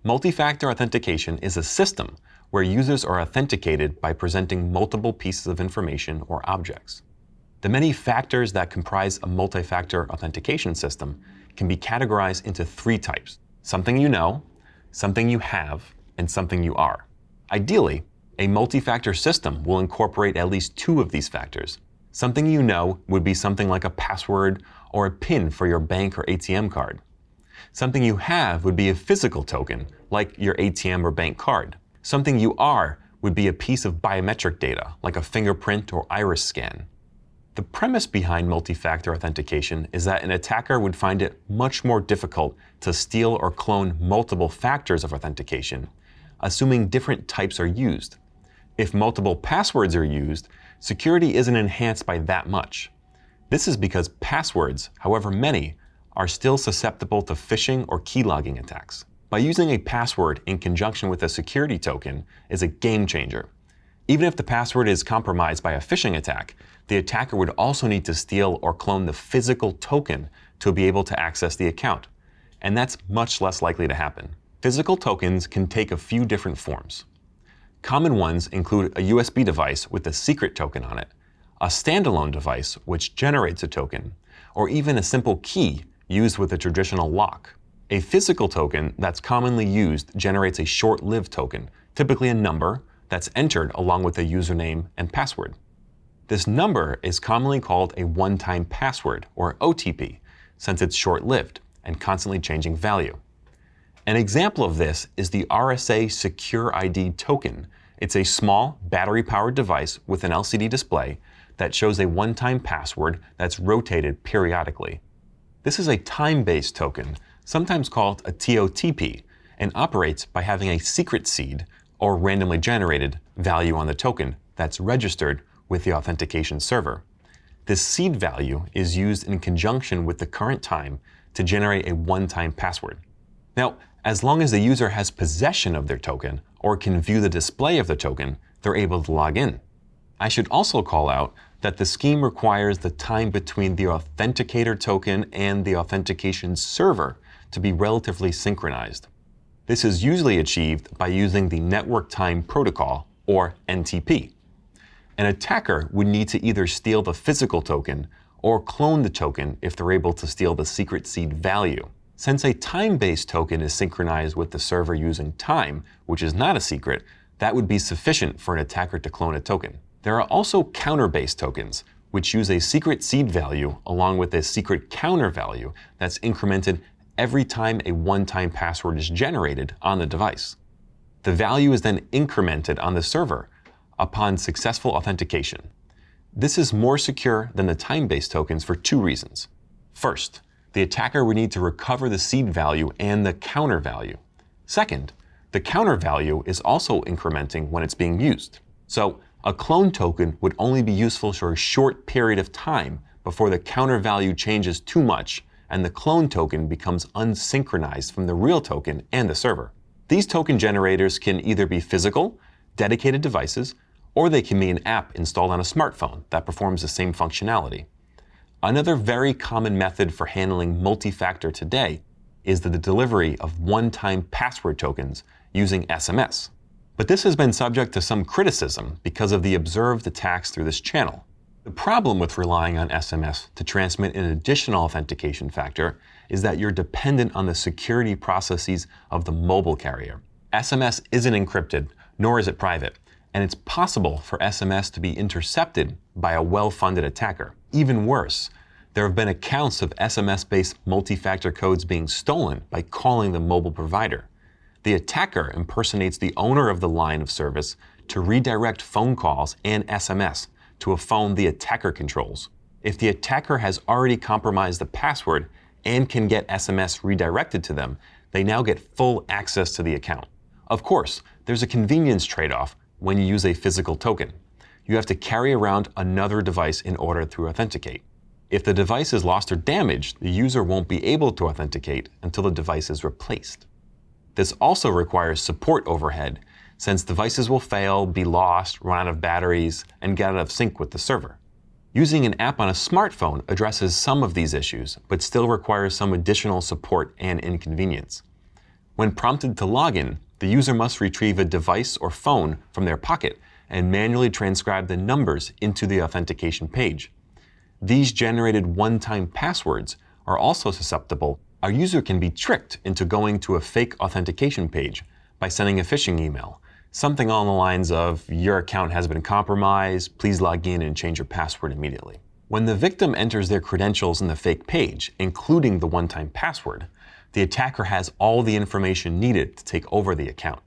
Multi-factor authentication is a system where users are authenticated by presenting multiple pieces of information or objects. The many factors that comprise a multi-factor authentication system can be categorized into three types: something you know, something you have, and something you are. Ideally, a multi-factor system will incorporate at least two of these factors. Something you know would be something like a password or a PIN for your bank or ATM card. Something you have would be a physical token, like your ATM or bank card. Something you are would be a piece of biometric data, like a fingerprint or iris scan. The premise behind multi-factor authentication is that an attacker would find it much more difficult to steal or clone multiple factors of authentication, assuming different types are used. If multiple passwords are used, security isn't enhanced by that much. This is because passwords, however many, are still susceptible to phishing or keylogging attacks. By using a password in conjunction with a security token is a game changer. Even if the password is compromised by a phishing attack, the attacker would also need to steal or clone the physical token to be able to access the account. And that's much less likely to happen. Physical tokens can take a few different forms. Common ones include a USB device with a secret token on it, a standalone device which generates a token, or even a simple key used with a traditional lock. A physical token that's commonly used generates a short-lived token, typically a number, that's entered along with a username and password. This number is commonly called a one-time password, or OTP, since it's short-lived and constantly changing value. An example of this is the RSA Secure ID token. It's a small, battery-powered device with an LCD display that shows a one-time password that's rotated periodically. This is a time-based token, sometimes called a TOTP, and operates by having a secret seed, or randomly generated, value on the token that's registered with the authentication server. This seed value is used in conjunction with the current time to generate a one-time password. Now, as long as the user has possession of their token or can view the display of the token, they're able to log in. I should also call out that the scheme requires the time between the authenticator token and the authentication server to be relatively synchronized. This is usually achieved by using the Network Time Protocol, or NTP. An attacker would need to either steal the physical token or clone the token if they're able to steal the secret seed value. Since a time-based token is synchronized with the server using time, which is not a secret, that would be sufficient for an attacker to clone a token. There are also counter-based tokens, which use a secret seed value along with a secret counter value that's incremented every time a one-time password is generated on the device. The value is then incremented on the server upon successful authentication. This is more secure than the time-based tokens for two reasons. First, the attacker would need to recover the seed value and the counter value. Second, the counter value is also incrementing when it's being used. So, a clone token would only be useful for a short period of time before the counter value changes too much and the clone token becomes unsynchronized from the real token and the server. These token generators can either be physical, dedicated devices, or they can be an app installed on a smartphone that performs the same functionality. Another very common method for handling multi-factor today is the delivery of one-time password tokens using SMS. But this has been subject to some criticism because of the observed attacks through this channel. The problem with relying on SMS to transmit an additional authentication factor is that you're dependent on the security processes of the mobile carrier. SMS isn't encrypted, nor is it private, and it's possible for SMS to be intercepted by a well-funded attacker. Even worse, there have been accounts of SMS-based multi-factor codes being stolen by calling the mobile provider. The attacker impersonates the owner of the line of service to redirect phone calls and SMS to a phone the attacker controls. If the attacker has already compromised the password and can get SMS redirected to them, they now get full access to the account. Of course, there's a convenience trade-off when you use a physical token. You have to carry around another device in order to authenticate. If the device is lost or damaged, the user won't be able to authenticate until the device is replaced. This also requires support overhead, since devices will fail, be lost, run out of batteries, and get out of sync with the server. Using an app on a smartphone addresses some of these issues, but still requires some additional support and inconvenience. When prompted to log in, the user must retrieve a device or phone from their pocket and manually transcribe the numbers into the authentication page. These generated one-time passwords are also susceptible. A user can be tricked into going to a fake authentication page by sending a phishing email, something along the lines of, "Your account has been compromised, please log in and change your password immediately." When the victim enters their credentials in the fake page, including the one-time password, the attacker has all the information needed to take over the account.